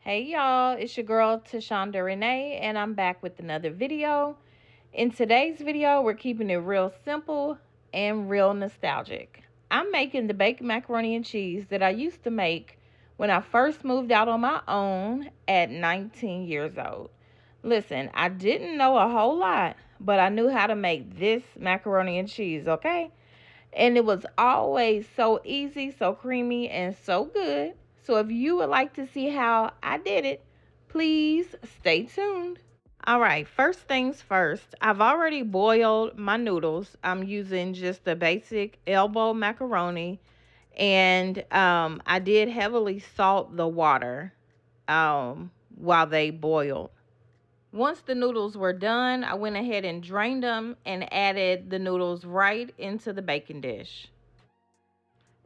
Hey y'all, it's your girl Tashonda Renee, and I'm back with another video. In today's video, we're keeping it real simple and real nostalgic. I'm making the baked macaroni and cheese that I used to make when I first moved out on my own at 19 years old. Listen, I didn't know a whole lot, but I knew how to make this macaroni and cheese, okay? And it was always so easy, so creamy, and so good. So if you would like to see how I did it, please stay tuned. All right, first things first, I've already boiled my noodles. I'm using just the basic elbow macaroni, and I did heavily salt the water while they boiled. Once the noodles were done, I went ahead and drained them and added the noodles right into the baking dish.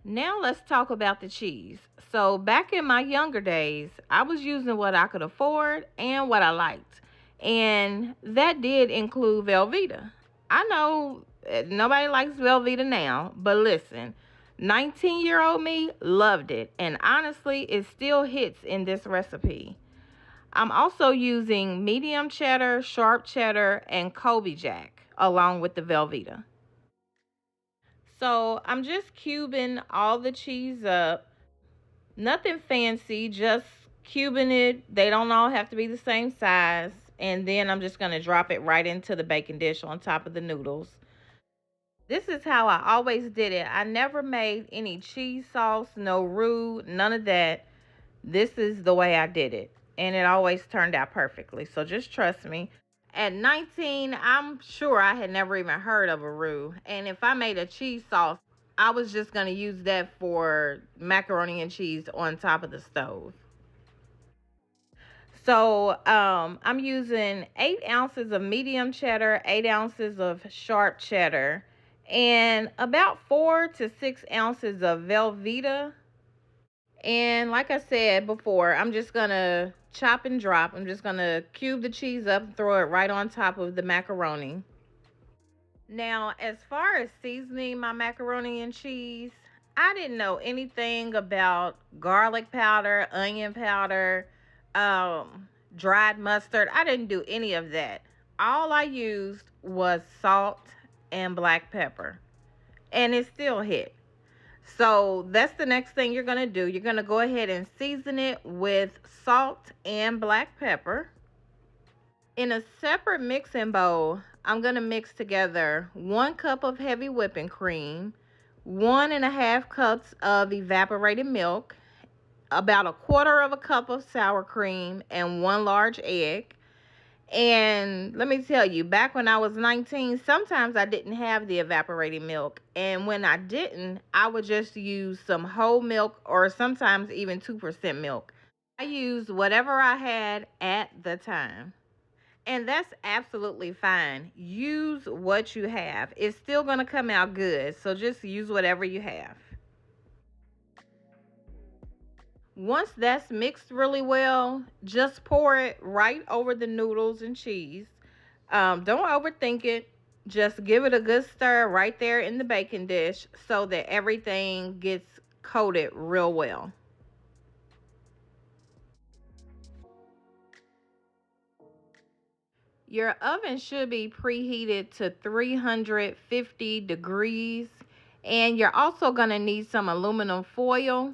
Now let's talk about the cheese. So back in my younger days, I was using what I could afford and what I liked. And that did include Velveeta. I know nobody likes Velveeta now, but listen, 19-year-old me loved it. And honestly, it still hits in this recipe. I'm also using medium cheddar, sharp cheddar, and Colby Jack along with the Velveeta. So I'm just cubing all the cheese up. Nothing fancy, just cubing it. They don't all have to be the same size. And then I'm just going to drop it right into the baking dish on top of the noodles. This is how I always did it. I never made any cheese sauce, no roux, none of that. This is the way I did it. And it always turned out perfectly. So just trust me. At 19, I'm sure I had never even heard of a roux. And if I made a cheese sauce, I was just going to use that for macaroni and cheese on top of the stove. So I'm using 8 ounces of medium cheddar, 8 ounces of sharp cheddar, and about 4 to 6 ounces of Velveeta. And like I said before, I'm just going to chop and drop. I'm just going to cube the cheese up and throw it right on top of the macaroni. Now, as far as seasoning my macaroni and cheese, I didn't know anything about garlic powder, onion powder, dried mustard. I didn't do any of that. All I used was salt and black pepper, and it still hit. So that's the next thing you're going to do. You're going to go ahead and season it with salt and black pepper. In a separate mixing bowl, I'm going to mix together 1 cup of heavy whipping cream, 1.5 cups of evaporated milk, about 1/4 cup of sour cream, and 1 large egg. And let me tell you, back when I was 19, sometimes I didn't have the evaporated milk. And when I didn't, I would just use some whole milk or sometimes even 2% milk. I used whatever I had at the time. And that's absolutely fine. Use what you have. It's still going to come out good. So just use whatever you have. Once that's mixed really well, just pour it right over the noodles and cheese. Don't overthink it. Just give it a good stir right there in the baking dish so that everything gets coated real well. Your oven should be preheated to 350 degrees. And you're also going to need some aluminum foil.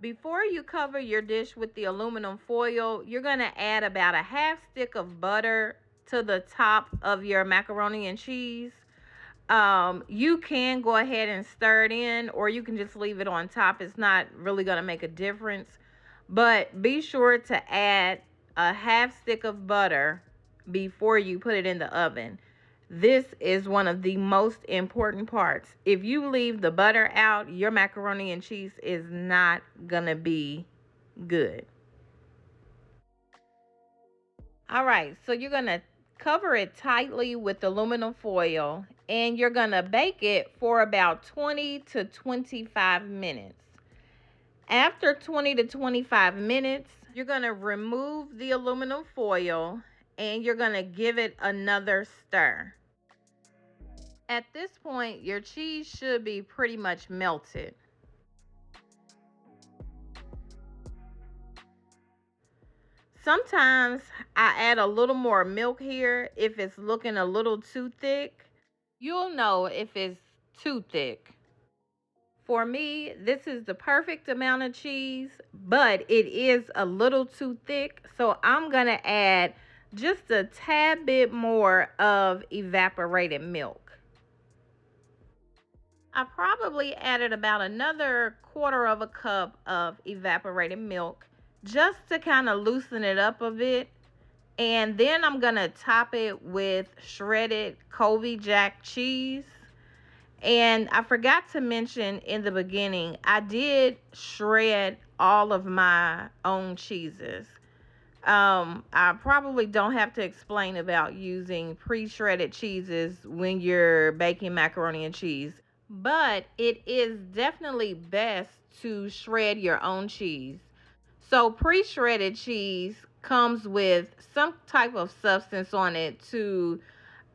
Before you cover your dish with the aluminum foil, you're going to add about a half stick of butter to the top of your macaroni and cheese. You can go ahead and stir it in, or you can just leave it on top. It's not really going to make a difference. But be sure to add a half stick of butter before you put it in the oven. This is one of the most important parts. If you leave the butter out, your macaroni and cheese is not gonna be good. All right, so you're gonna cover it tightly with aluminum foil and you're gonna bake it for about 20 to 25 minutes. After 20 to 25 minutes, you're gonna remove the aluminum foil and you're gonna give it another stir. At this point, your cheese should be pretty much melted. sometimes I add a little more milk here if it's looking a little too thick. You'll know if it's too thick. For me, this is the perfect amount of cheese, but it is a little too thick. So I'm going to add just a tad bit more of evaporated milk. I probably added about another quarter of a cup of evaporated milk just to kind of loosen it up a bit. And then I'm going to top it with shredded Colby Jack cheese. And I forgot to mention in the beginning, I did shred all of my own cheeses. I probably don't have to explain about using pre-shredded cheeses when you're baking macaroni and cheese, but it is definitely best to shred your own cheese. So pre-shredded cheese comes with some type of substance on it to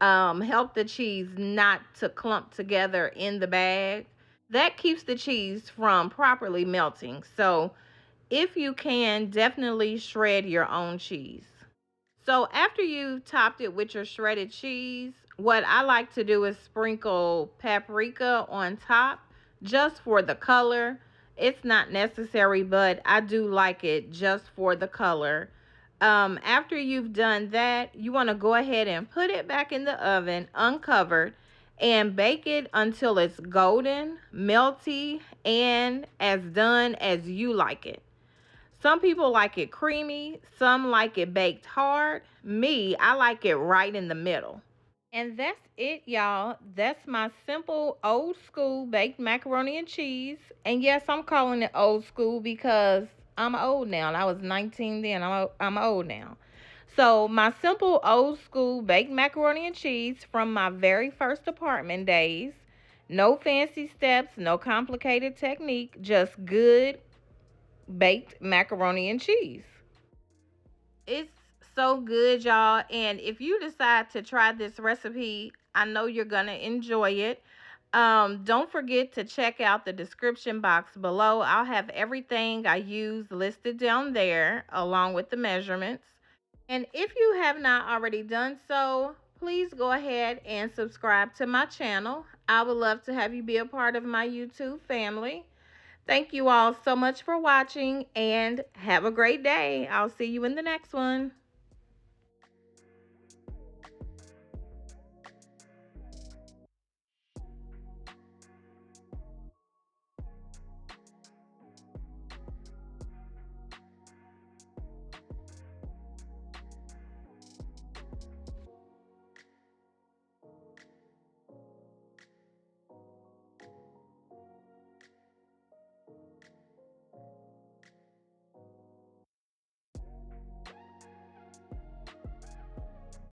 help the cheese not to clump together in the bag. That keeps the cheese from properly melting. So if you can, definitely shred your own cheese. So after you've topped it with your shredded cheese, what I like to do is sprinkle paprika on top just for the color. It's not necessary, but I do like it just for the color. After you've done that, you want to go ahead and put it back in the oven uncovered and bake it until it's golden, melty, and as done as you like it. Some people like it creamy, some like it baked hard. Me, I like it right in the middle. And that's it, y'all. That's my simple old school baked macaroni and cheese. And yes, I'm calling it old school because I'm old now. And I was 19 then. I'm old now. So, my simple old school baked macaroni and cheese from my very first apartment days. No fancy steps, no complicated technique, just good baked macaroni and cheese. It's so good, y'all. And if you decide to try this recipe, I know you're going to enjoy it. Don't forget to check out the description box below. I'll have everything I use listed down there along with the measurements. And if you have not already done so, please go ahead and subscribe to my channel. I would love to have you be a part of my YouTube family. Thank you all so much for watching and have a great day. I'll see you in the next one.